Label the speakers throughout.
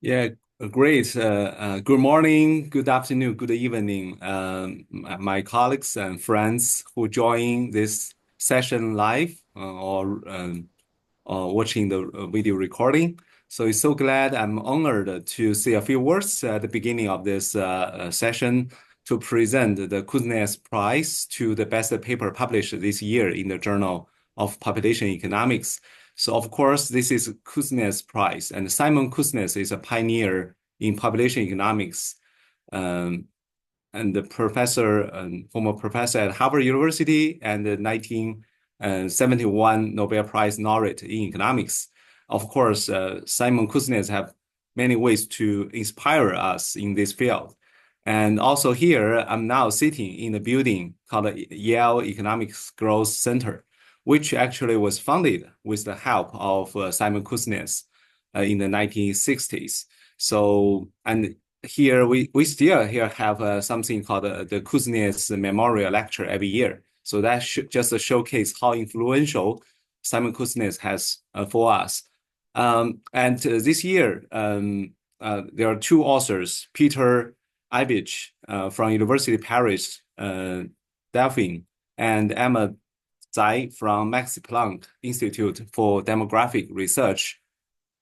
Speaker 1: Yeah, great. Good morning, good afternoon, good evening, my colleagues and friends who join this session live or watching the video recording. So it's so glad I'm honored to say a few words at the beginning of this session to present the Kuznets Prize to the best paper published this year in the Journal of Population Economics. So of course, this is Kuznets Prize, and Simon Kuznets is a pioneer in population economics, and the former professor at Harvard University, and the 1971 Nobel Prize laureate in economics. Of course, Simon Kuznets have many ways to inspire us in this field. And also here, I'm now sitting in a building called the Yale Economics Growth Center, which actually was founded with the help of Simon Kuznets in the 1960s. So, and here we still here have something called the Kuznets Memorial Lecture every year. So that just showcase how influential Simon Kuznets has for us. And this year, there are two authors, Peter Eibich from Université Paris Dauphine, and Emma Zai from Max Planck Institute for Demographic Research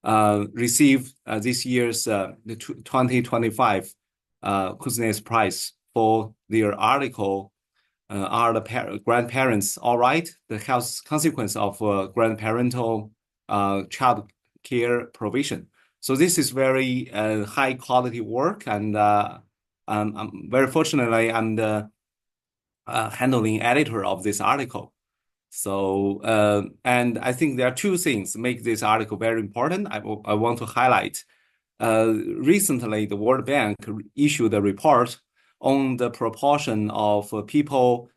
Speaker 1: received this year's the 2025 Kuznets Prize for their article, Are the Grandparents All Right? The Health Consequence of Grandparental Child Care Provision. So this is very high quality work, and I'm very fortunately, I'm the handling editor of this article. So, and I think there are two things make this article very important. I want to highlight. Recently, the World Bank issued a report on the proportion of people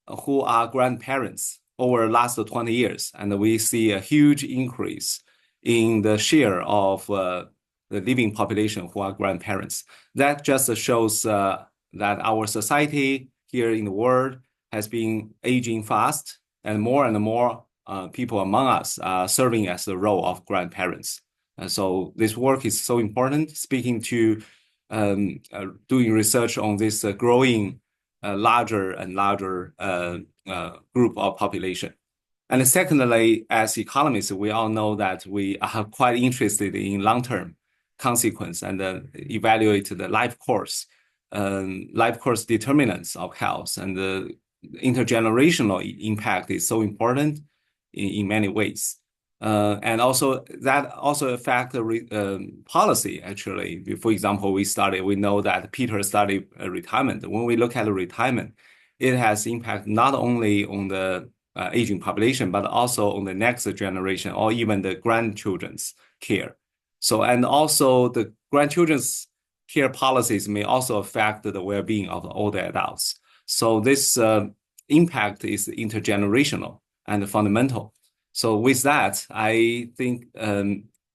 Speaker 1: who are grandparents over the last 20 years. And we see a huge increase in the share of the living population who are grandparents. That just shows that our society here in the world has been aging fast, and more people among us are serving as the role of grandparents. And so this work is so important, speaking to doing research on this growing larger and larger group of population. And secondly, as economists, we all know that we are quite interested in long-term consequence and evaluate the life course determinants of health, and the intergenerational impact is so important in many ways. And also that also affect the policy, actually. For example, we know that Peter studied retirement. When we look at retirement, it has impact not only on the aging population, but also on the next generation or even the grandchildren's care. So, and also the grandchildren's care policies may also affect the well-being of the older adults. So this impact is intergenerational and fundamental. So with that, I think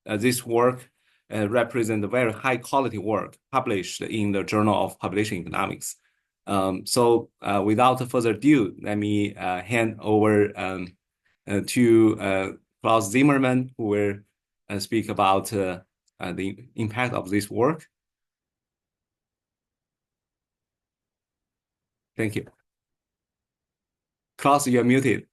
Speaker 1: this work represents a very high quality work published in the Journal of Population Economics. So without further ado, let me hand over to Klaus Zimmermann, who will speak about the impact of this work. Thank you. Klaus, you're muted.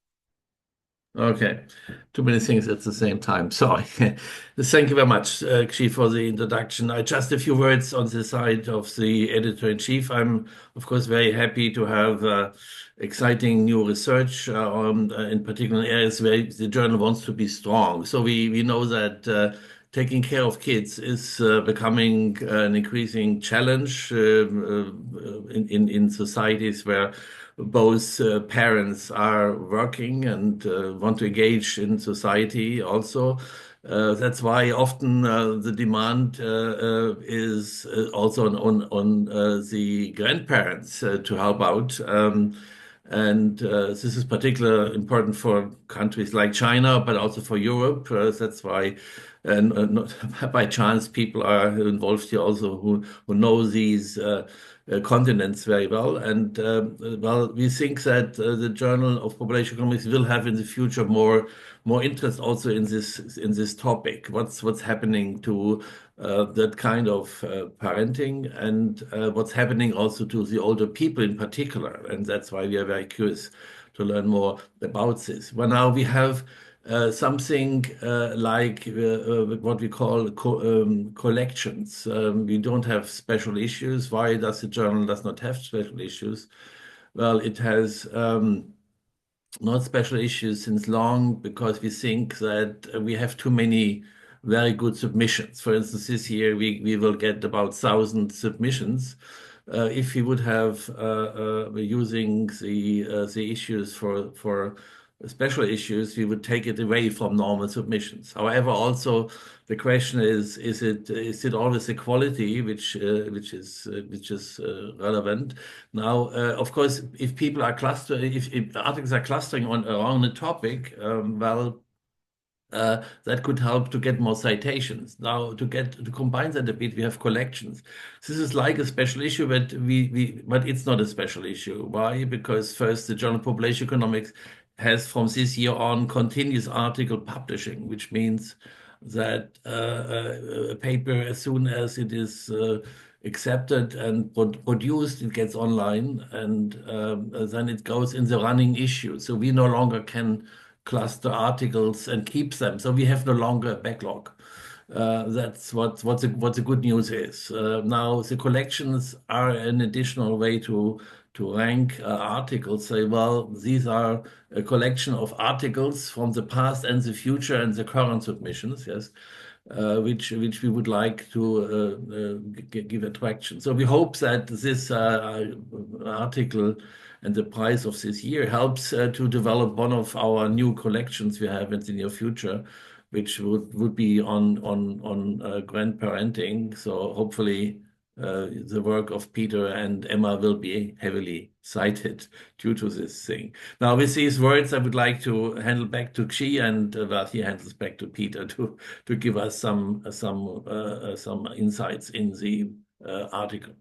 Speaker 2: Okay, too many things at the same time. Sorry. Thank you very much, Xi, for the introduction. Just a few words on the side of the editor-in-chief. I'm, of course, very happy to have exciting new research in particular areas where the journal wants to be strong. So we know that taking care of kids is becoming an increasing challenge in societies where both parents are working and want to engage in society also. That's why often the demand is also on the grandparents to help out. And this is particularly important for countries like China, but also for Europe. That's why not by chance, people are involved here also who know these continents very well. And well, we think that the Journal of Population Economics will have in the future more interest also in this topic. What's happening to that kind of parenting, and what's happening also to the older people in particular. And that's why we are very curious to learn more about this. Well, now we have something like what we call collections. We don't have special issues. Why does the journal does not have special issues? Well, it has not special issues since long because we think that we have too many very good submissions. For instance, this year we will get about 1,000 submissions. If we would have using the issues for special issues, we would take it away from normal submissions. However, also the question is it always equality which is relevant? Now, of course, if people are if articles are clustering around a topic, well, that could help to get more citations. Now, to combine that a bit, we have collections. This is like a special issue, but but it's not a special issue. Why? Because first, the Journal of Population Economics has from this year on continuous article publishing, which means that a paper, as soon as it is accepted and produced, it gets online, and then it goes in the running issue. So we no longer can cluster articles and keep them. So we have no longer a backlog. That's what the good news is. Now the collections are an additional way to rank articles. Say, well, these are a collection of articles from the past and the future and the current submissions. Yes. Which we would like to give attraction. So we hope that this article and the prize of this year helps to develop one of our new collections we have in the near future, which would be on grandparenting. So hopefully the work of Peter and Emma will be heavily cited due to this thing. Now, with these words, I would like to handle back to Xi, and well, he handles back to Peter to give us some insights in the article.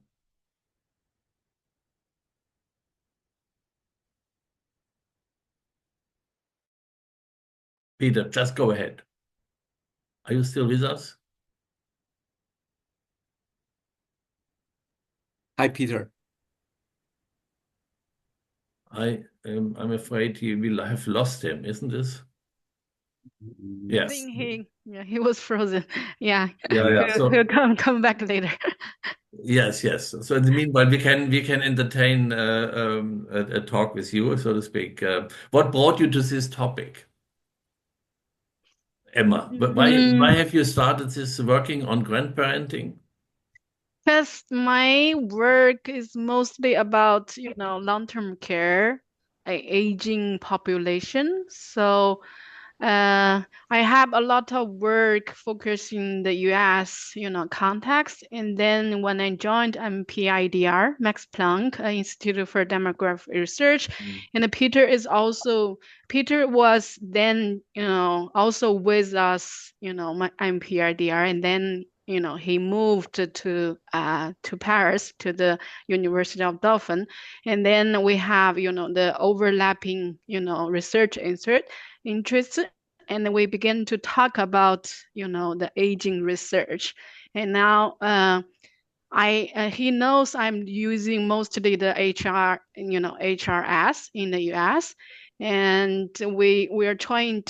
Speaker 2: Peter, just go ahead. Are you still with us?
Speaker 1: Hi, Peter.
Speaker 2: I'm afraid you will have lost him, isn't this?
Speaker 3: I
Speaker 2: Yes.
Speaker 3: think he was frozen. Yeah.
Speaker 2: Yeah. So
Speaker 3: He'll come back later.
Speaker 2: yes. So in the meanwhile, we can entertain a talk with you, so to speak. What brought you to this topic, Emma? Why have you started this working on grandparenting?
Speaker 3: Because my work is mostly about, long-term care, aging population. So I have a lot of work focused in the US, context. And then when I joined MPIDR, Max Planck Institute for Demographic Research, and Peter was then, also with us, my MPIDR, and then he moved to Paris to the University of Dauphine, and then we have the overlapping research interests, and we begin to talk about the aging research, and now he knows I'm using mostly the HRS in the US, and we are trying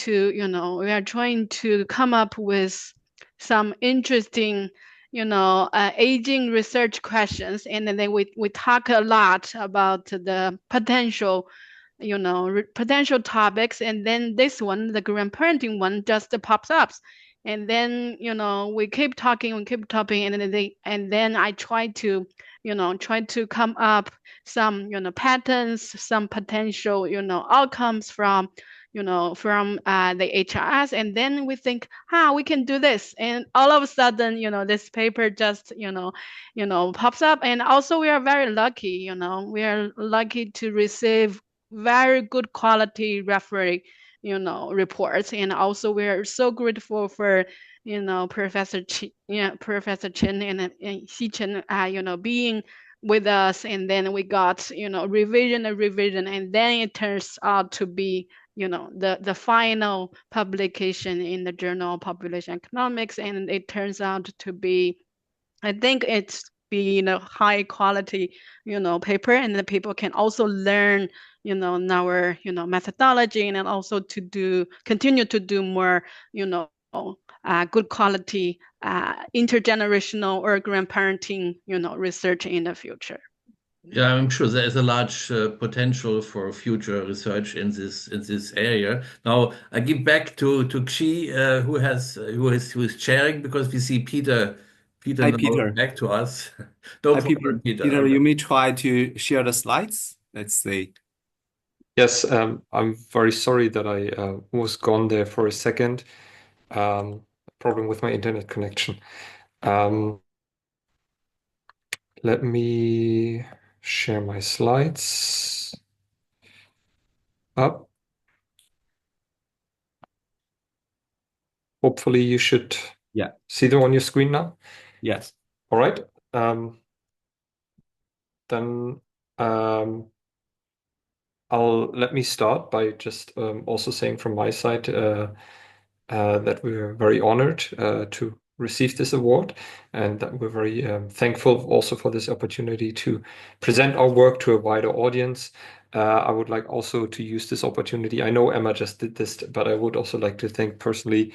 Speaker 3: to come up with some interesting aging research questions, and then we talk a lot about the potential potential topics, and then this one, the grandparenting one, just pops up, and then we keep talking, and then I try to come up some patterns, some potential outcomes from the HRS, and then we think, we can do this, and all of a sudden this paper just pops up. And also we are very lucky, to receive very good quality referee reports, and also we're so grateful for Professor Chen and Xi Chen, being with us, and then we got, revision and revision, and then it turns out to be, the final publication in the Journal of Population Economics, and it turns out to be, I think it's being a high quality, paper, and the people can also learn, our, methodology, and then also continue to do more, good quality, intergenerational or grandparenting, research in the future.
Speaker 2: Yeah, I'm sure there is a large potential for future research in this area. Now I give back to Xi, who is chairing, because we see Peter
Speaker 1: Hi,
Speaker 2: now
Speaker 1: Peter.
Speaker 2: back to us. No
Speaker 1: Hi,
Speaker 2: problem, Peter.
Speaker 1: Peter, you may try to share the slides. Let's see.
Speaker 4: Yes, I'm very sorry that I was gone there for a second. Problem with my internet connection. Let me share my slides up. Hopefully you should see them on your screen now.
Speaker 1: Yes.
Speaker 4: All right. Then let me start by just also saying from my side that we're very honored to receive this award, and that we're very thankful also for this opportunity to present our work to a wider audience. I would like also to use this opportunity. I know Emma just did this, but I would also like to thank personally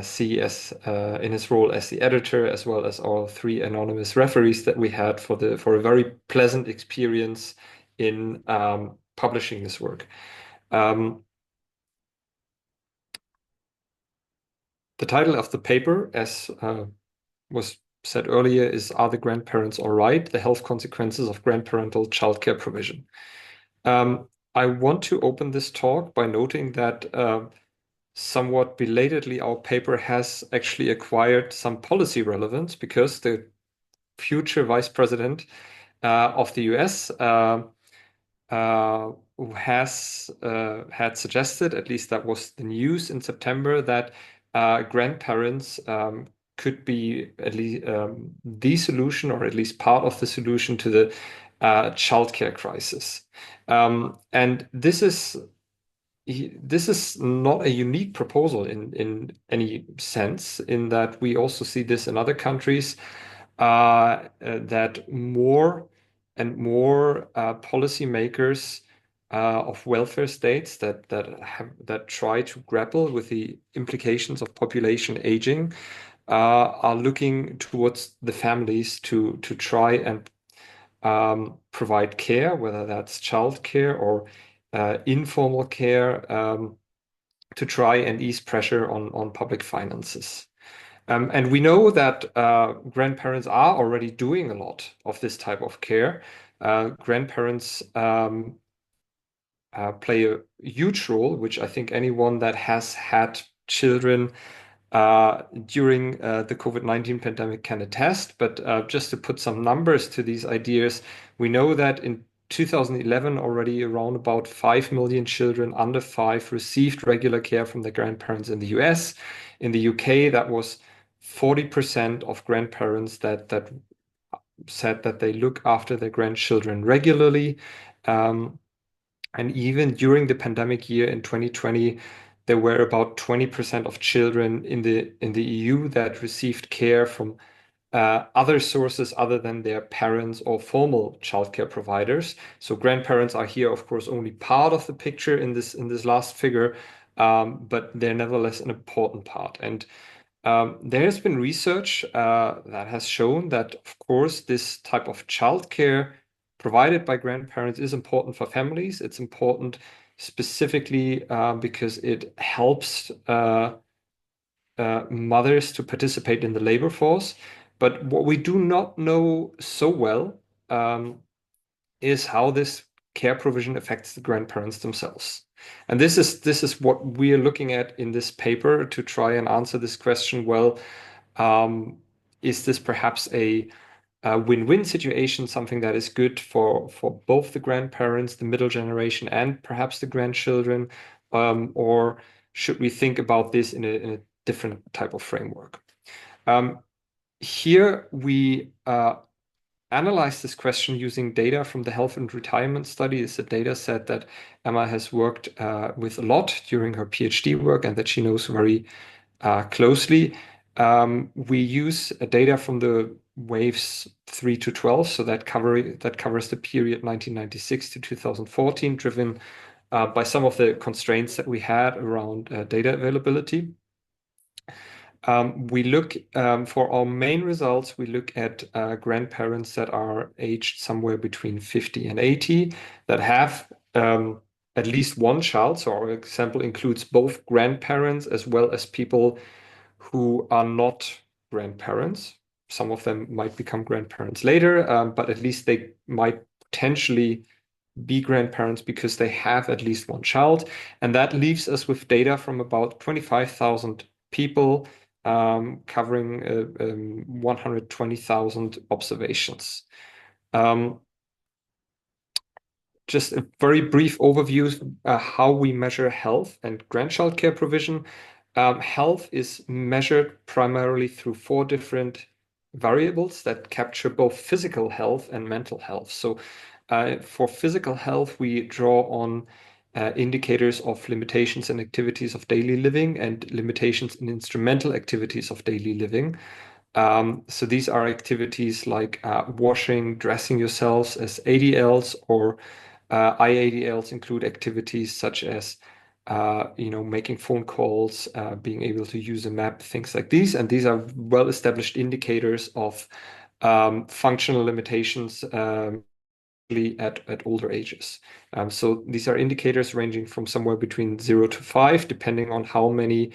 Speaker 4: CS in his role as the editor, as well as our 3 anonymous referees that we had for a very pleasant experience in publishing this work. The title of the paper, as was said earlier, is "Are the Grandparents All Right? The Health Consequences of Grandparental Childcare Provision." I want to open this talk by noting that somewhat belatedly, our paper has actually acquired some policy relevance, because the future Vice President of the US has had suggested, at least that was the news in September, that grandparents could be at least the solution, or at least part of the solution, to the childcare crisis. And this is not a unique proposal in any sense, in that we also see this in other countries, that more and more policymakers of welfare states that try to grapple with the implications of population aging are looking towards the families to try and provide care, whether that's childcare or informal care, to try and ease pressure on public finances. And we know that grandparents are already doing a lot of this type of care. Grandparents play a huge role, which I think anyone that has had children during the COVID-19 pandemic can attest. But just to put some numbers to these ideas, we know that in 2011 already around about 5 million children under 5 received regular care from their grandparents in the US. In the UK, that was 40% of grandparents that said that they look after their grandchildren regularly. And even during the pandemic year in 2020, there were about 20% of children in the EU that received care from other sources other than their parents or formal childcare providers. So grandparents are here, of course, only part of the picture in this last figure, but they're nevertheless an important part. And there has been research that has shown that, of course, this type of childcare provided by grandparents is important for families. It's important specifically because it helps mothers to participate in the labor force. But what we do not know so well is how this care provision affects the grandparents themselves. And this is what we are looking at in this paper to try and answer this question. Well, is this perhaps a win-win situation, something that is good for both the grandparents, the middle generation, and perhaps the grandchildren? Or should we think about this in a different type of framework. Here we analyze this question using data from the health and retirement study. It's a data set that Emma has worked with a lot during her PhD work and that she knows very closely. We use data from the waves 3 to 12, so that covers the period 1996 to 2014, driven by some of the constraints that we had around data availability. We look for our main results, we look at grandparents that are aged somewhere between 50 and 80 that have at least one child. So our example includes both grandparents as well as people who are not grandparents. Some of them might become grandparents later, but at least they might potentially be grandparents because they have at least one child. And that leaves us with data from about 25,000 people, covering 120,000 observations. Just a very brief overview how we measure health and grandchild care provision. Health is measured primarily through 4 different variables that capture both physical health and mental health. So for physical health, we draw on indicators of limitations in activities of daily living and limitations in instrumental activities of daily living. So these are activities like washing, dressing yourselves as ADLs, or IADLs include activities such as making phone calls, being able to use a map, things like these. And these are well-established indicators of functional limitations at older ages. So these are indicators ranging from somewhere between 0 to 5, depending on how many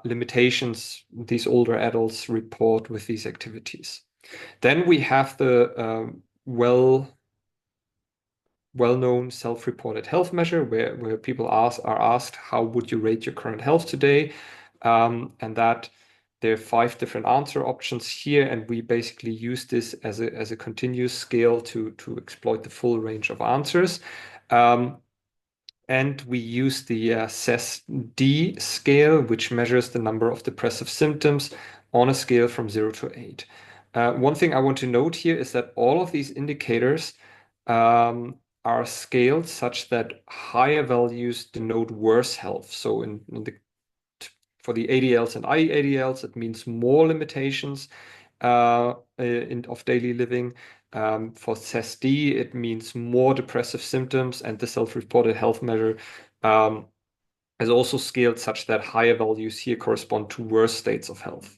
Speaker 4: limitations these older adults report with these activities. Then we have the well-known self-reported health measure where people are asked, how would you rate your current health today? And that there are 5 different answer options here, and we basically use this as a continuous scale to exploit the full range of answers. And we use the CES-D scale, which measures the number of depressive symptoms on a scale from 0 to 8. One thing I want to note here is that all of these indicators are scaled such that higher values denote worse health. So for the ADLs and IADLs, it means more limitations of daily living. For CES-D, it means more depressive symptoms, and the self-reported health measure is also scaled such that higher values here correspond to worse states of health.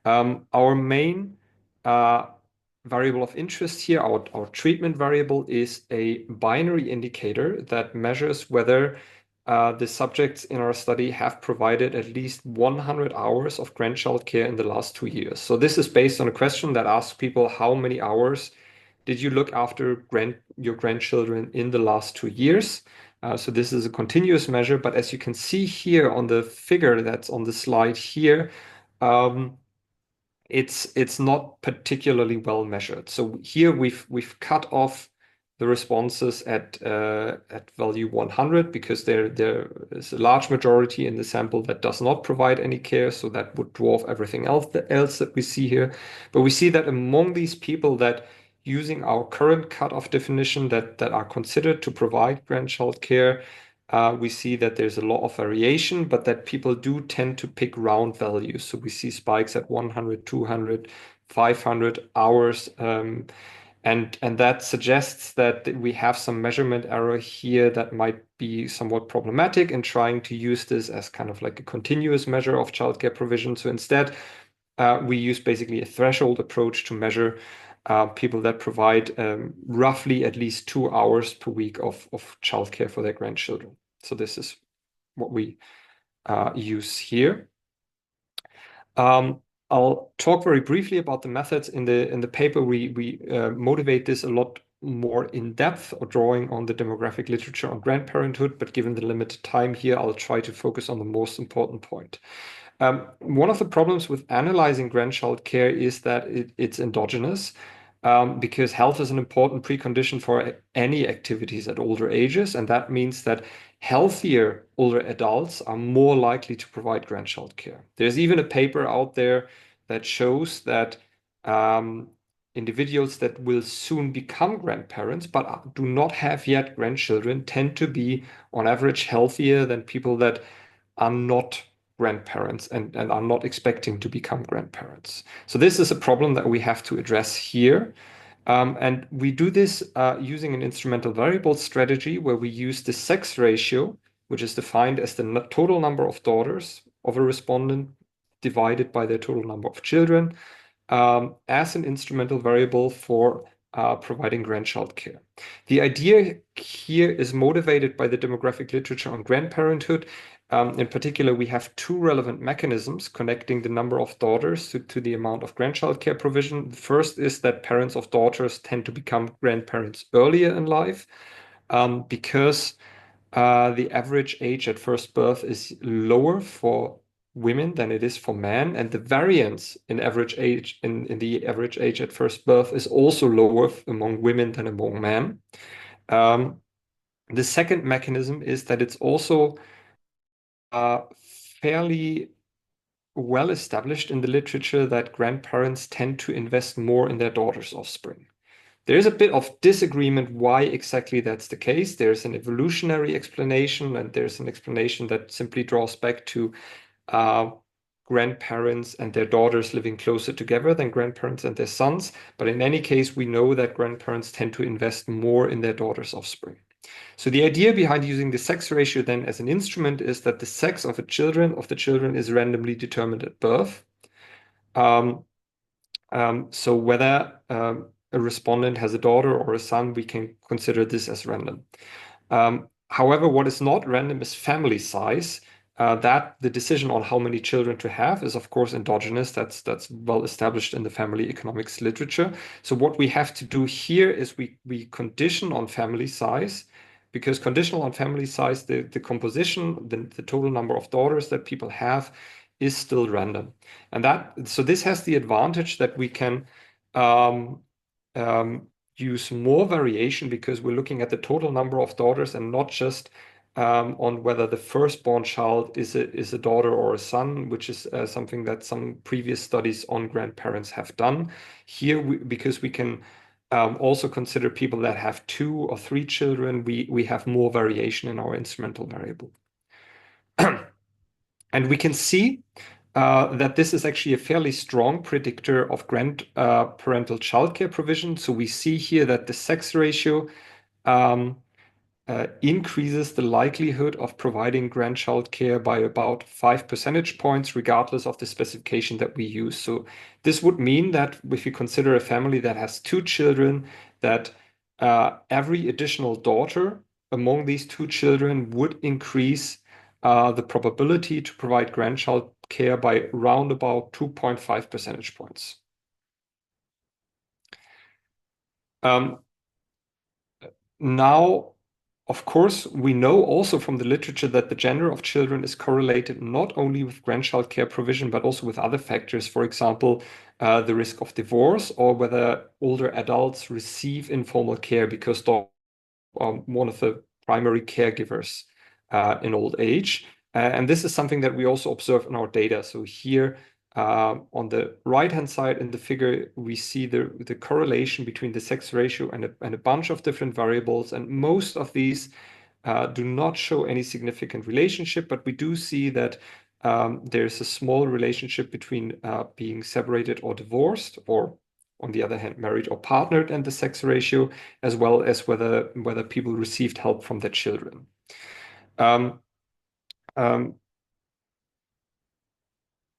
Speaker 4: Our main variable of interest here, our treatment variable, is a binary indicator that measures whether the subjects in our study have provided at least 100 hours of grandchild care in the last 2 years. So this is based on a question that asks people, how many hours did you look after your grandchildren in the last 2 years? So this is a continuous measure, but as you can see here on the figure that's on the slide here, it's not particularly well measured. So here we've cut off the responses at value 100 because there is a large majority in the sample that does not provide any care, so that would dwarf everything else that we see here. But we see that among these people that, using our current cutoff definition, that are considered to provide grandchild care, we see that there's a lot of variation, but that people do tend to pick round values. So we see spikes at 100, 200, 500 hours. And that suggests that we have some measurement error here that might be somewhat problematic in trying to use this as kind of like a continuous measure of childcare provision. So instead, we use basically a threshold approach to measure people that provide roughly at least 2 hours per week of childcare for their grandchildren. So this is what we use here. I'll talk very briefly about the methods in the paper. We motivate this a lot more in depth, or drawing on the demographic literature on grandparenthood, but given the limited time here, I'll try to focus on the most important point. One of the problems with analyzing grandchild care is that it's endogenous, because health is an important precondition for any activities at older ages. And that means that healthier older adults are more likely to provide grandchild care. There's even a paper out there that shows that individuals that will soon become grandparents but do not have yet grandchildren tend to be, on average, healthier than people that are not grandparents and are not expecting to become grandparents. So this is a problem that we have to address here. And we do this using an instrumental variable strategy where we use the sex ratio, which is defined as the total number of daughters of a respondent divided by their total number of children, as an instrumental variable for providing grandchild care. The idea here is motivated by the demographic literature on grandparenthood. In particular, we have two relevant mechanisms connecting the number of daughters to the amount of grandchild care provision. The first is that parents of daughters tend to become grandparents earlier in life because the average age at first birth is lower for women than it is for men, and the variance in average age in the average age at first birth is also lower among women than among men. The second mechanism is that it's also fairly well established in the literature that grandparents tend to invest more in their daughters' offspring. There is a bit of disagreement why exactly that's the case. There's an evolutionary explanation, and there's an explanation that simply draws back to grandparents and their daughters living closer together than grandparents and their sons. But in any case, we know that grandparents tend to invest more in their daughters' offspring. So the idea behind using the sex ratio then as an instrument is that the sex of the children is randomly determined at birth. So whether a respondent has a daughter or a son, we can consider this as random. However, what is not random is family size. That the decision on how many children to have is, of course, endogenous. That's well established in the family economics literature. So what we have to do here is we condition on family size, because conditional on family size, the composition, the total number of daughters that people have is still random. And so this has the advantage that we can use more variation because we're looking at the total number of daughters and not just on whether the firstborn child is a daughter or a son, which is something that some previous studies on grandparents have done. Here, because we can also consider people that have 2 or 3 children, we have more variation in our instrumental variable. And we can see that this is actually a fairly strong predictor of grandparental childcare provision. So we see here that the sex ratio increases the likelihood of providing grandchild care by about 5 percentage points, regardless of the specification that we use. So this would mean that if you consider a family that has 2 children, that every additional daughter among these 2 children would increase the probability to provide grandchild care by around about 2.5 percentage points. Now, of course, we know also from the literature that the gender of children is correlated not only with grandchild care provision, but also with other factors. For example, the risk of divorce, or whether older adults receive informal care because they're one of the primary caregivers in old age. And this is something that we also observe in our data. So here on the right-hand side in the figure, we see the correlation between the sex ratio and a bunch of different variables. And most of these do not show any significant relationship, but we do see that there's a small relationship between being separated or divorced, or on the other hand, married or partnered, and the sex ratio, as well as whether people received help from their children.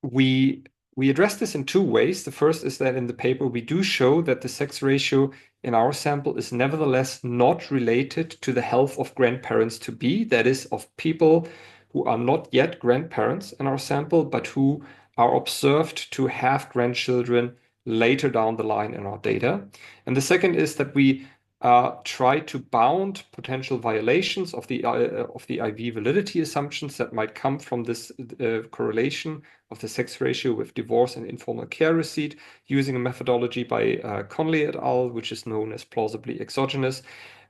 Speaker 4: We address this in 2 ways. The first is that in the paper, we do show that the sex ratio in our sample is nevertheless not related to the health of grandparents to be, that is, of people who are not yet grandparents in our sample, but who are observed to have grandchildren later down the line in our data. And the second is that we try to bound potential violations of the IV validity assumptions that might come from this correlation of the sex ratio with divorce and informal care receipt using a methodology by Conley et al., which is known as plausibly exogenous.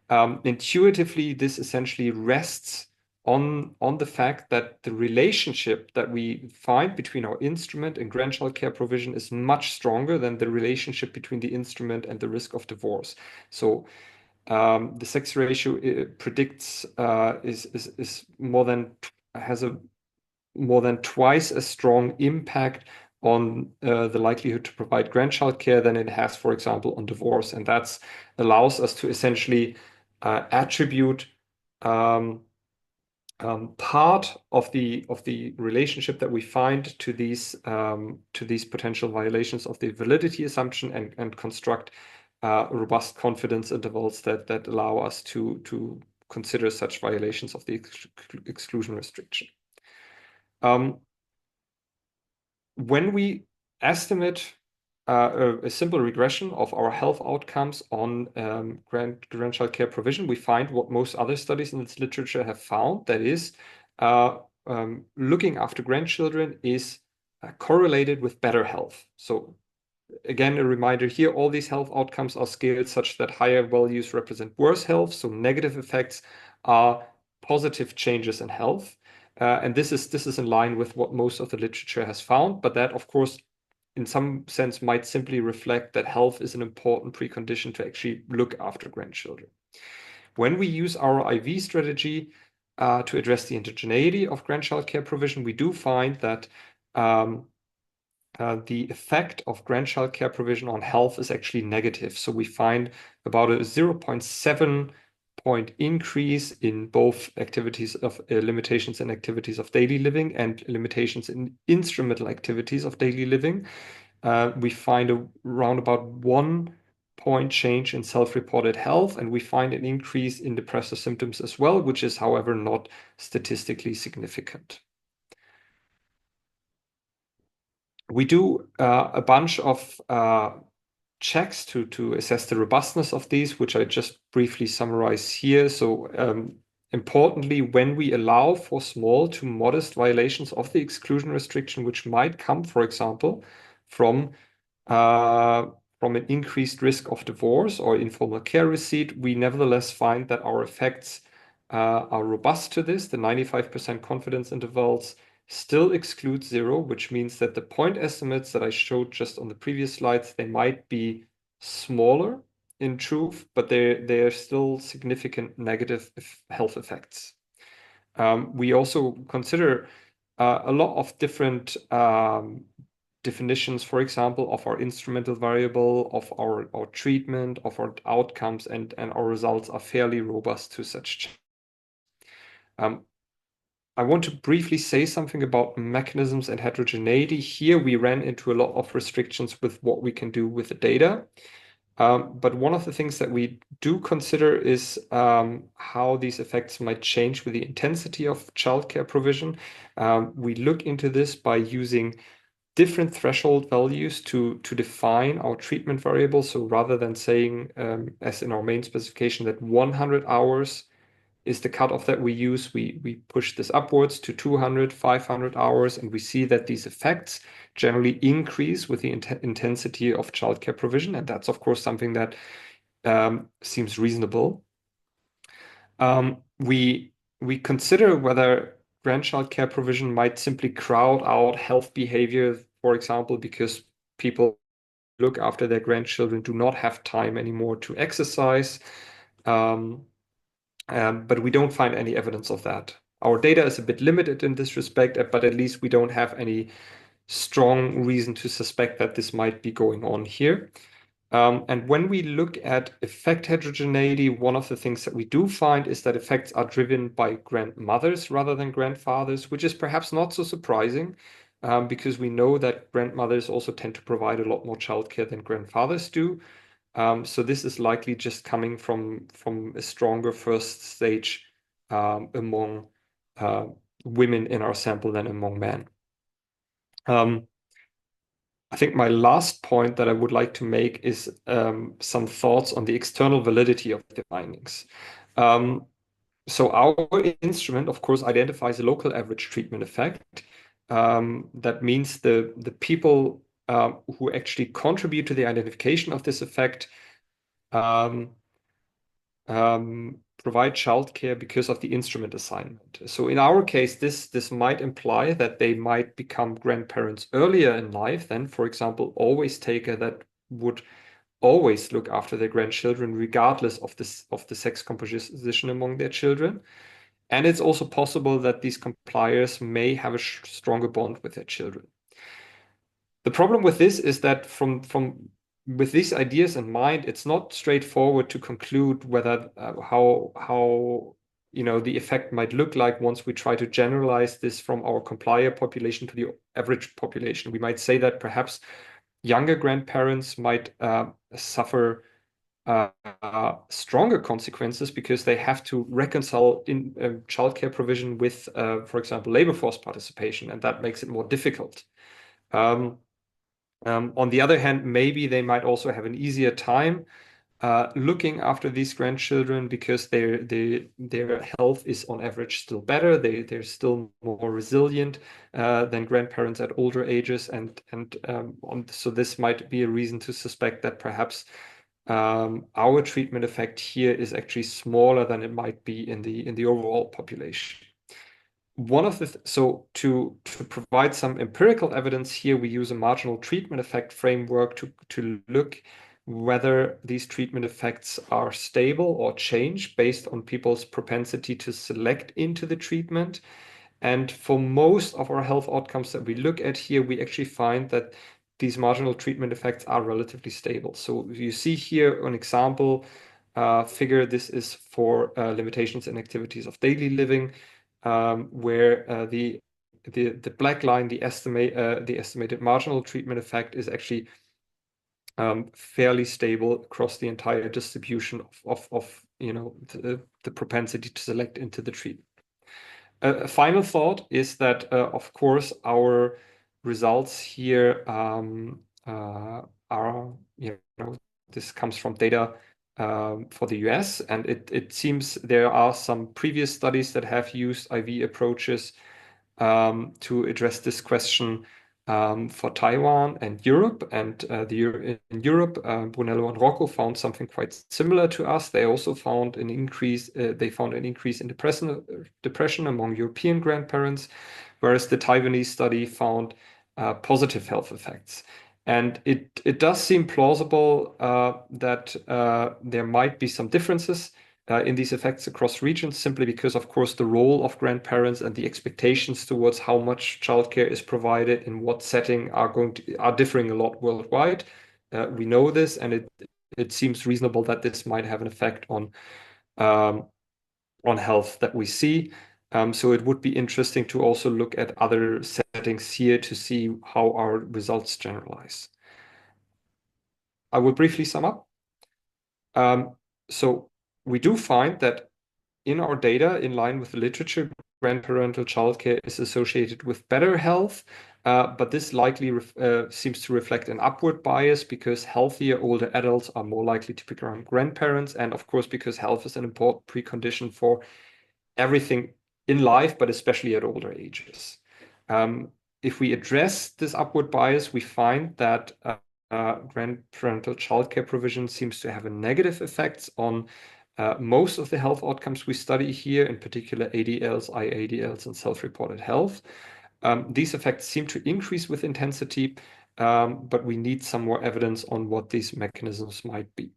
Speaker 4: Intuitively, this essentially rests on the fact that the relationship that we find between our instrument and grandchild care provision is much stronger than the relationship between the instrument and the risk of divorce. So the sex ratio predicts is has a more than twice as strong impact on the likelihood to provide grandchild care than it has, for example, on divorce, and that allows us to essentially attribute part of the relationship that we find to these potential violations of the validity assumption and construct robust confidence intervals that allow us to consider such violations of the exclusion restriction. When we estimate a simple regression of our health outcomes on grandchild care provision, we find what most other studies in this literature have found, that is, looking after grandchildren is correlated with better health. So again, a reminder here, all these health outcomes are scaled such that higher values represent worse health, so negative effects are positive changes in health. And this is in line with what most of the literature has found, but that, of course, in some sense might simply reflect that health is an important precondition to actually look after grandchildren. When we use our IV strategy to address the indigeneity of grandchild care provision, we do find that the effect of grandchild care provision on health is actually negative. So we find about a 0.7 point increase in both activities of limitations in activities of daily living and limitations in instrumental activities of daily living. We find around about 1 point change in self-reported health, and we find an increase in depressive symptoms as well, which is, however, not statistically significant. We do a bunch of checks to assess the robustness of these, which I just briefly summarize here. So importantly, when we allow for small to modest violations of the exclusion restriction, which might come, for example, from an increased risk of divorce or informal care receipt, we nevertheless find that our effects are robust to this. The 95% confidence intervals still exclude 0, which means that the point estimates that I showed just on the previous slides, they might be smaller in truth, but they're still significant negative health effects. We also consider a lot of different definitions, for example, of our instrumental variable, of our treatment, of our outcomes, and our results are fairly robust to such. I want to briefly say something about mechanisms and heterogeneity. Here we ran into a lot of restrictions with what we can do with the data. But one of the things that we do consider is how these effects might change with the intensity of childcare provision. We look into this by using different threshold values to define our treatment variable. So rather than saying, as in our main specification, that 100 hours is the cutoff that we use, we push this upwards to 200, 500 hours, and we see that these effects generally increase with the intensity of childcare provision, and that's of course something that seems reasonable. We consider whether grandchild care provision might simply crowd out health behavior, for example, because people look after their grandchildren do not have time anymore to exercise. But we don't find any evidence of that. Our data is a bit limited in this respect, but at least we don't have any strong reason to suspect that this might be going on here. And when we look at effect heterogeneity, one of the things that we do find is that effects are driven by grandmothers rather than grandfathers, which is perhaps not so surprising, because we know that grandmothers also tend to provide a lot more childcare than grandfathers do. So this is likely just coming from a stronger first stage among women in our sample than among men. I think my last point that I would like to make is some thoughts on the external validity of the findings. So our instrument, of course, identifies a local average treatment effect. That means the people who actually contribute to the identification of this effect provide childcare because of the instrument assignment. So in our case, this might imply that they might become grandparents earlier in life than, for example, always taker that would always look after their grandchildren regardless of the sex composition among their children. And it's also possible that these compliers may have a stronger bond with their children. The problem with this is that with these ideas in mind, it's not straightforward to conclude whether how the effect might look like once we try to generalize this from our complier population to the average population. We might say that perhaps younger grandparents might suffer stronger consequences because they have to reconcile in childcare provision with, for example, labor force participation, and that makes it more difficult. On the other hand, maybe they might also have an easier time looking after these grandchildren because their health is on average still better. They're still more resilient than grandparents at older ages, so this might be a reason to suspect that perhaps our treatment effect here is actually smaller than it might be in the overall population. So to provide some empirical evidence here, we use a marginal treatment effect framework to look whether these treatment effects are stable or change based on people's propensity to select into the treatment. And for most of our health outcomes that we look at here, we actually find that these marginal treatment effects are relatively stable. So you see here an example figure. This is for limitations in activities of daily living, where the black line, the estimated marginal treatment effect, is actually fairly stable across the entire distribution of the propensity to select into the treatment. A final thought is that, of course, our results here are, this comes from data for the US, and it seems there are some previous studies that have used IV approaches to address this question for Taiwan and Europe. And in Europe, Brunello and Rocco found something quite similar to us. They also found an increase. They found an increase in depression among European grandparents, whereas the Taiwanese study found positive health effects. And it does seem plausible that there might be some differences in these effects across regions, simply because, of course, the role of grandparents and the expectations towards how much childcare is provided in what setting are differing a lot worldwide. We know this, and it seems reasonable that this might have an effect on health that we see. So it would be interesting to also look at other settings here to see how our results generalize. I will briefly sum up. So we do find that in our data, in line with the literature, grandparental childcare is associated with better health, but this likely seems to reflect an upward bias because healthier older adults are more likely to become grandparents, and of course because health is an important precondition for everything in life, but especially at older ages. If we address this upward bias, we find that grandparental childcare provision seems to have a negative effects on most of the health outcomes we study here, in particular ADLs, IADLs, and self-reported health. These effects seem to increase with intensity, but we need some more evidence on what these mechanisms might be.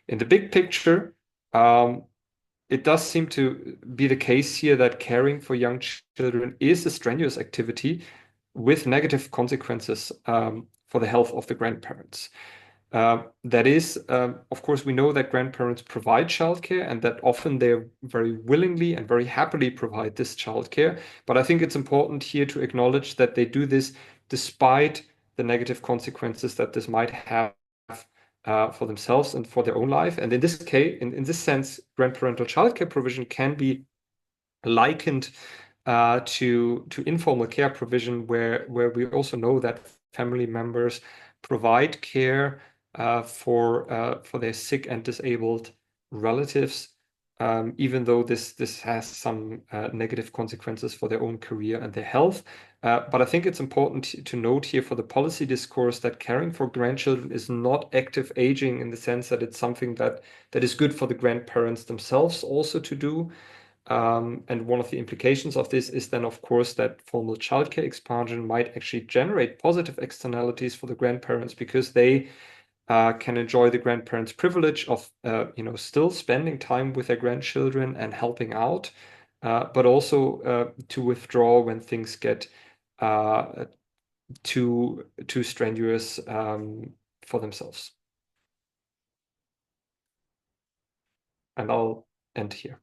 Speaker 4: In the big picture, it does seem to be the case here that caring for young children is a strenuous activity with negative consequences for the health of the grandparents. That is, of course, we know that grandparents provide childcare and that often they very willingly and very happily provide this childcare. But I think it's important here to acknowledge that they do this despite the negative consequences that this might have for themselves and for their own life. And in this case, in this sense, grandparental childcare provision can be likened to informal care provision, where we also know that family members provide care for their sick and disabled relatives even though this has some negative consequences for their own career and their health. But I think it's important to note here for the policy discourse that caring for grandchildren is not active aging in the sense that it's something that is good for the grandparents themselves also to do. And one of the implications of this is then, of course, that formal childcare expansion might actually generate positive externalities for the grandparents because they can enjoy the grandparents' privilege of still spending time with their grandchildren and helping out, but also to withdraw when things get too strenuous for themselves. And I'll end here.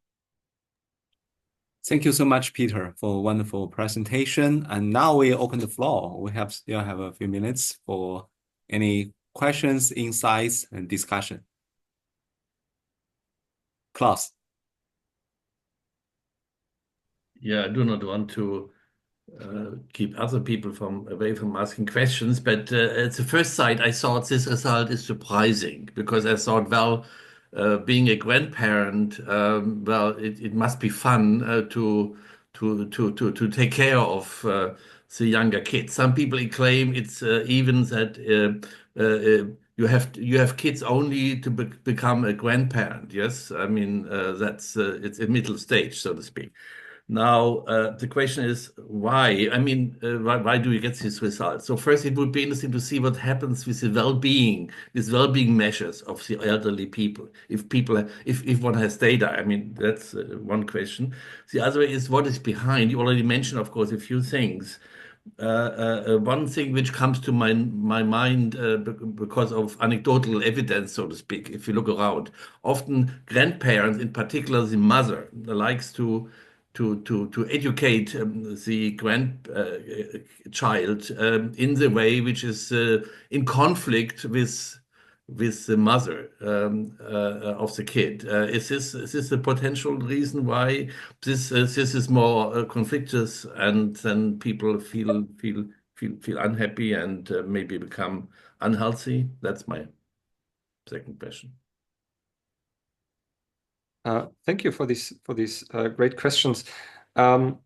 Speaker 1: Thank you so much, Peter, for a wonderful presentation. And now we open the floor. We still have a few minutes for any questions, insights, and discussion. Klaus.
Speaker 2: Yeah, I do not want to keep other people away from asking questions, but at the first sight, I thought this result is surprising because I thought, well, being a grandparent, well, it must be fun to take care of the younger kids. Some people claim it's even that you have kids only to become a grandparent. Yes, I mean it's a middle stage, so to speak. Now, the question is why? I mean, why do we get these results? So first, it would be interesting to see what happens with the well-being, these well-being measures of the elderly people. If one has data, I mean, that's one question. The other is what is behind. You already mentioned, of course, a few things. One thing which comes to my mind because of anecdotal evidence, so to speak, if you look around, often grandparents, in particular the mother, likes to educate the grandchild in the way which is in conflict with the mother of the kid. Is this a potential reason why this is more conflictuous, and then people feel unhappy and maybe become unhealthy? That's my second question.
Speaker 4: Thank you for these great questions. On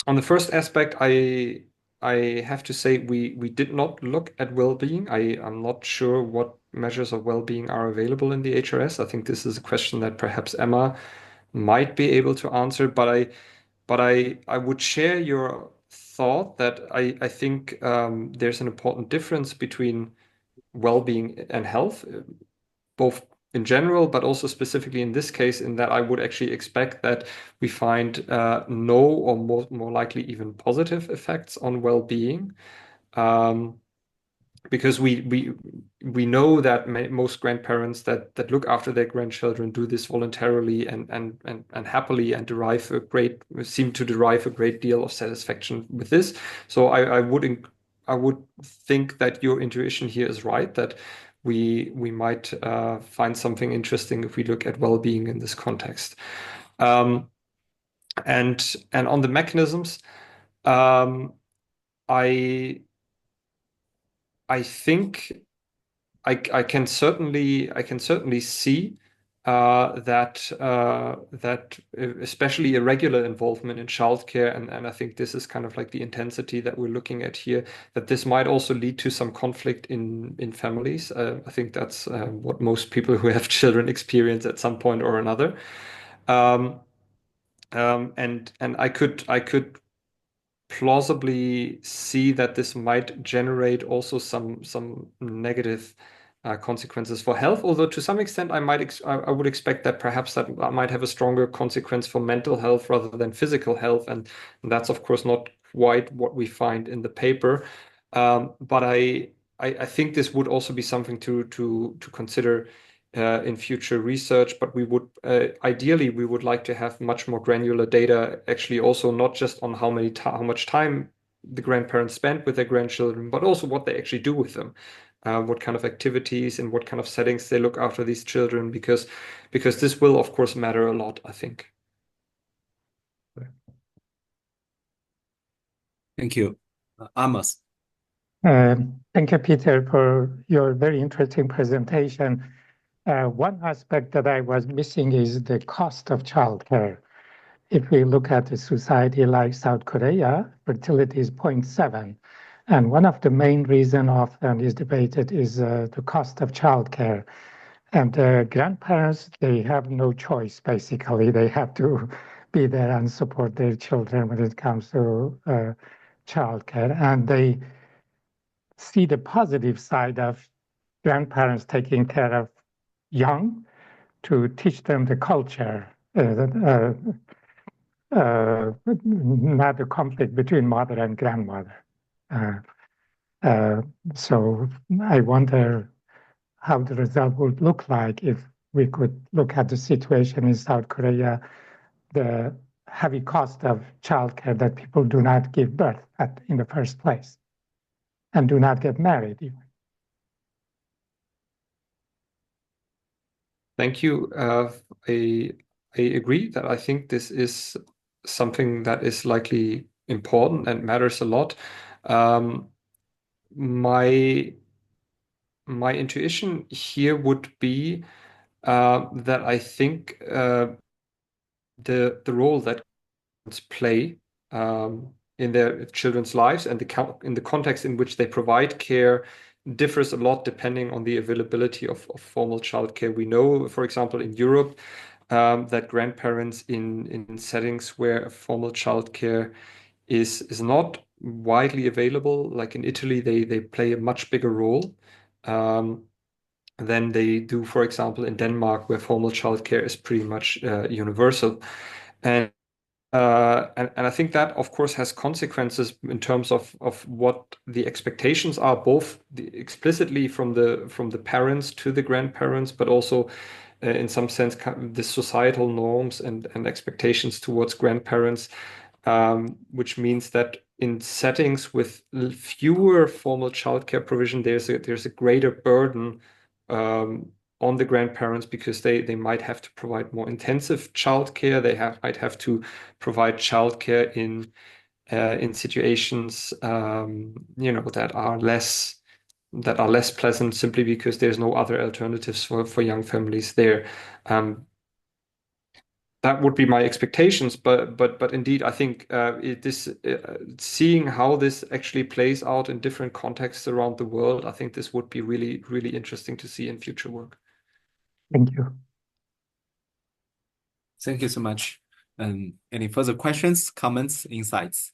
Speaker 4: the first aspect, I have to say we did not look at well-being. I'm not sure what measures of well-being are available in the HRS. I think this is a question that perhaps Emma might be able to answer, but I would share your thought that I think there's an important difference between well-being and health, both in general, but also specifically in this case, in that I would actually expect that we find no or more likely even positive effects on well-being. Because we know that most grandparents that look after their grandchildren do this voluntarily and happily and seem to derive a great deal of satisfaction with this. So I would think that your intuition here is right, that we might find something interesting if we look at well-being in this context. And on the mechanisms, I think I can certainly see that especially irregular involvement in childcare, and I think this is kind of like the intensity that we're looking at here, that this might also lead to some conflict in families. I think that's what most people who have children experience at some point or another. And I could plausibly see that this might generate also some negative consequences for health, although to some extent I would expect that perhaps that might have a stronger consequence for mental health rather than physical health, and that's of course not quite what we find in the paper. But I think this would also be something to consider in future research, but we would ideally we would like to have much more granular data, actually also not just on how much time the grandparents spend with their grandchildren, but also what they actually do with them, what kind of activities and what kind of settings they look after these children, because this will of course matter a lot, I think.
Speaker 1: Thank you. Amos.
Speaker 5: Thank you, Peter, for your very interesting presentation. One aspect that I was missing is the cost of childcare. If we look at a society like South Korea, fertility is 0.7. And one of the main reasons often is debated is the cost of childcare. And grandparents, they have no choice, basically. They have to be there and support their children when it comes to childcare. And they see the positive side of grandparents taking care of young to teach them the culture, not a conflict between mother and grandmother. So I wonder how the result would look like if we could look at the situation in South Korea, the heavy cost of childcare that people do not give birth in the first place and do not get married even.
Speaker 4: Thank you. I agree that I think this is something that is likely important and matters a lot. My intuition here would be that I think the role that parents play in their children's lives and in the context in which they provide care differs a lot depending on the availability of formal childcare. We know, for example, in Europe, that grandparents in settings where formal childcare is not widely available, like in Italy, they play a much bigger role than they do, for example, in Denmark, where formal childcare is pretty much universal. And I think that, of course, has consequences in terms of what the expectations are, both explicitly from the parents to the grandparents, but also in some sense the societal norms and expectations towards grandparents, which means that in settings with fewer formal childcare provision, there's a greater burden on the grandparents because they might have to provide more intensive childcare. They might have to provide childcare in situations that are less pleasant simply because there's no other alternatives for young families there. That would be my expectations, but indeed, I think seeing how this actually plays out in different contexts around the world, I think this would be really, really interesting to see in future work.
Speaker 5: Thank you.
Speaker 1: Thank you so much. Any further questions, comments, insights?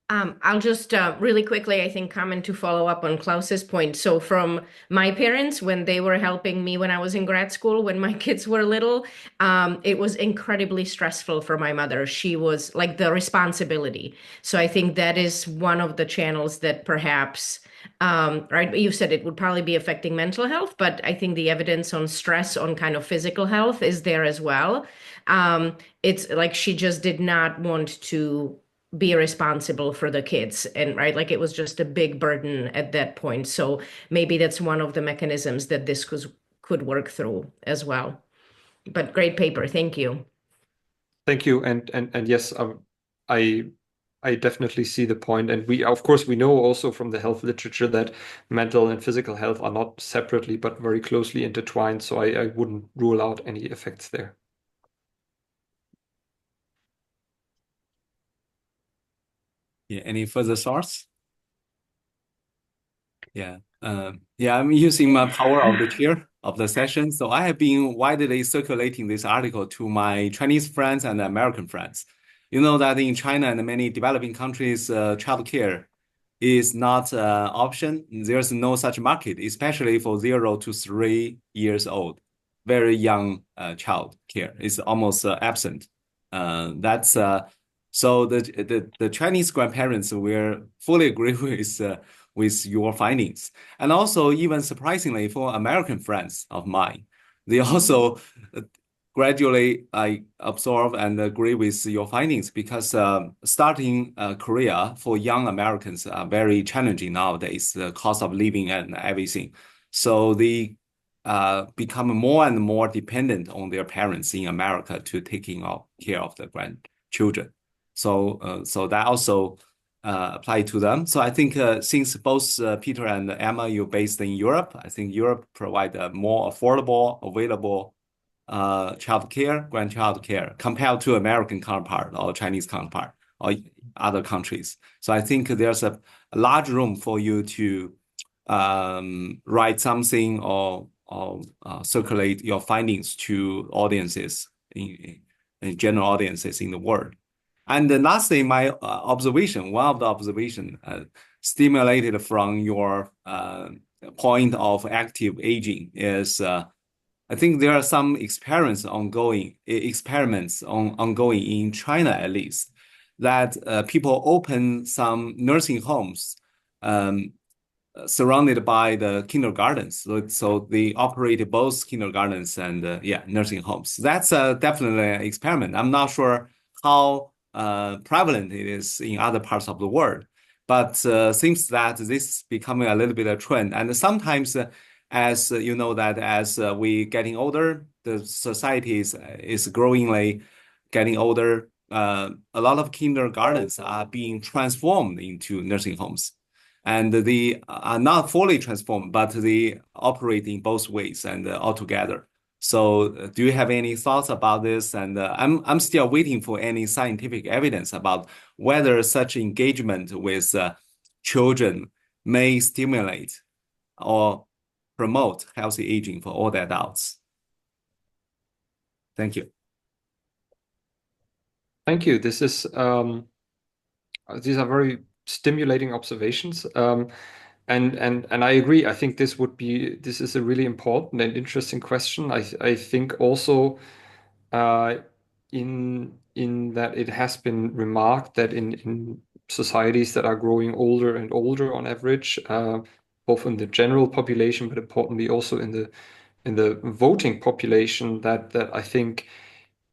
Speaker 6: I'll just really quickly, I think, comment to follow up on Klaus's point. So from my parents, when they were helping me when I was in grad school, when my kids were little, it was incredibly stressful for my mother. She was like the responsibility. So I think that is one of the channels that perhaps, right, you said it would probably be affecting mental health, but I think the evidence on stress on kind of physical health is there as well. It's like she just did not want to be responsible for the kids, and right, like it was just a big burden at that point. So maybe that's one of the mechanisms that this could work through as well. But great paper, thank you.
Speaker 4: Thank you, and yes, I definitely see the point, and we know also from the health literature that mental and physical health are not separately but very closely intertwined. So I wouldn't rule out any effects there.
Speaker 1: Yeah, any further thoughts? Yeah, I'm using my power of the chair of the session. So I have been widely circulating this article to my Chinese friends and American friends. You know that in China and many developing countries, childcare is not an option. There's no such market, especially for 0 to 3 years old. Very young child care is almost absent. So the Chinese grandparents will fully agree with your findings. And also, even surprisingly, for American friends of mine, they also gradually absorb and agree with your findings because starting Korea for young Americans are very challenging nowadays, the cost of living and everything. So they become more and more dependent on their parents in America to taking care of the grandchildren. So that also apply to them. So I think since both Peter and Emma, you're based in Europe, I think Europe provide a more affordable, available childcare, grandchild care compared to American counterpart or Chinese counterpart or other countries. So I think there's a large room for you to write something or circulate your findings to audiences in general audiences in the world. And lastly, my observation, one of the observation stimulated from your point of active aging is I think there are some experiments ongoing in China at least, that people open some nursing homes surrounded by the kindergartens. So they operate both kindergartens and nursing homes. That's definitely an experiment. I'm not sure how prevalent it is in other parts of the world, but seems that this is becoming a little bit of a trend. And sometimes, as you know, that as we getting older, the society is growingly getting older. A lot of kindergartens are being transformed into nursing homes. And they are not fully transformed, but they operate in both ways and altogether. So, do you have any thoughts about this? And I'm still waiting for any scientific evidence about whether such engagement with children may stimulate or promote healthy aging for all the adults. Thank you.
Speaker 4: Thank you. These are very stimulating observations. And I agree. I think this is a really important and interesting question. I think also in that it has been remarked that in societies that are growing older and older on average, both in the general population, but importantly also in the voting population, that I think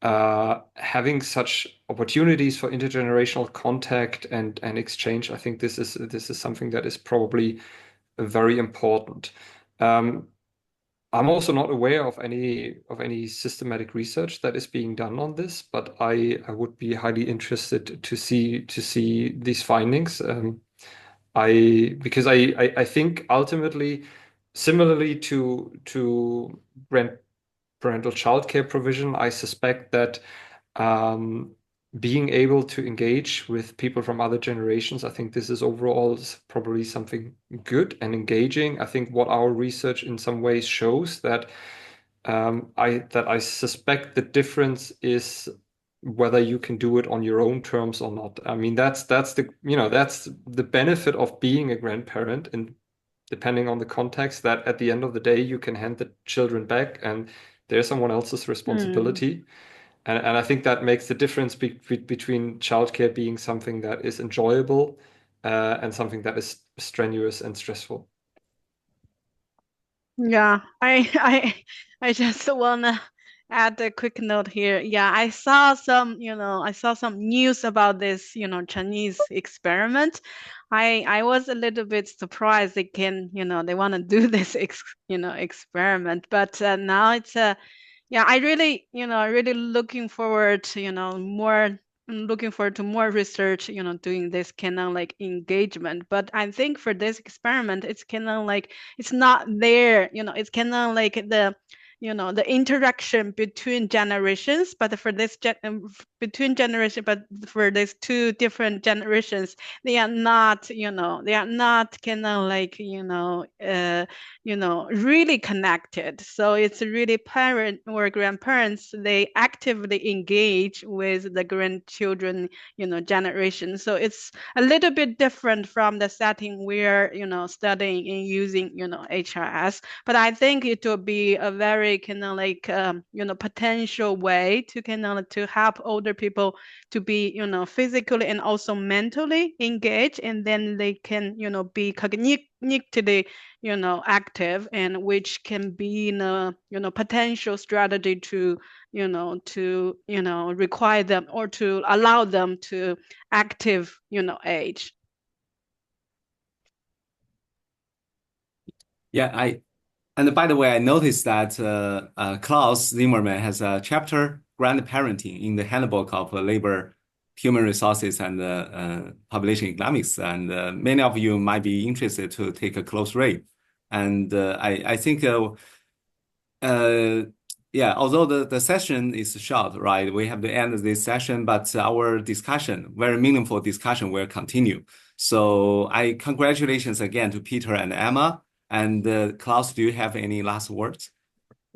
Speaker 4: having such opportunities for intergenerational contact and exchange, I think this is something that is probably very important. I'm also not aware of any systematic research that is being done on this, but I would be highly interested to see these findings. Because I think ultimately, similarly to parental childcare provision, I suspect that being able to engage with people from other generations, I think this is overall probably something good and engaging. I think what our research in some ways shows that I suspect the difference is whether you can do it on your own terms or not. I mean, that's the benefit of being a grandparent, and depending on the context, that at the end of the day you can hand the children back and they're someone else's responsibility. And I think that makes the difference between childcare being something that is enjoyable and something that is strenuous and stressful.
Speaker 3: Yeah, I just wanna add a quick note here. Yeah, I saw some news about this, Chinese experiment. I was a little bit surprised they want to do this experiment, but now it's yeah, I really looking forward to, more research, doing this kind of like engagement. But I think for this experiment, it's kind of like it's not there, it's kind of like the interaction between generations, but for this between generations, but for these two different generations, they are not kind of like really connected. So it's really parent or grandparents, they actively engage with the grandchildren generation. So it's a little bit different from the setting we're studying and using HRS, but I think it will be a very kind of like potential way to kind of to help older people to be physically and also mentally engaged, and then they can be cognitively active, and which can be potential strategy to require them or to allow them to active age.
Speaker 1: Yeah, and by the way, I noticed that Klaus Zimmerman has a chapter grandparenting in the handbook of labor human resources and population economics, and many of you might be interested to take a close read. And I think, yeah, although the session is short, right, we have to end this session, but our discussion, very meaningful discussion, will continue. So I congratulations again to Peter and Emma. And Klaus, do you have any last words?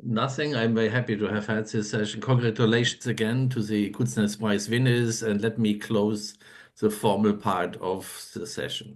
Speaker 2: Nothing. I'm very happy to have had this session. Congratulations again to the Kuznets Prize winners, and let me close the formal part of the session.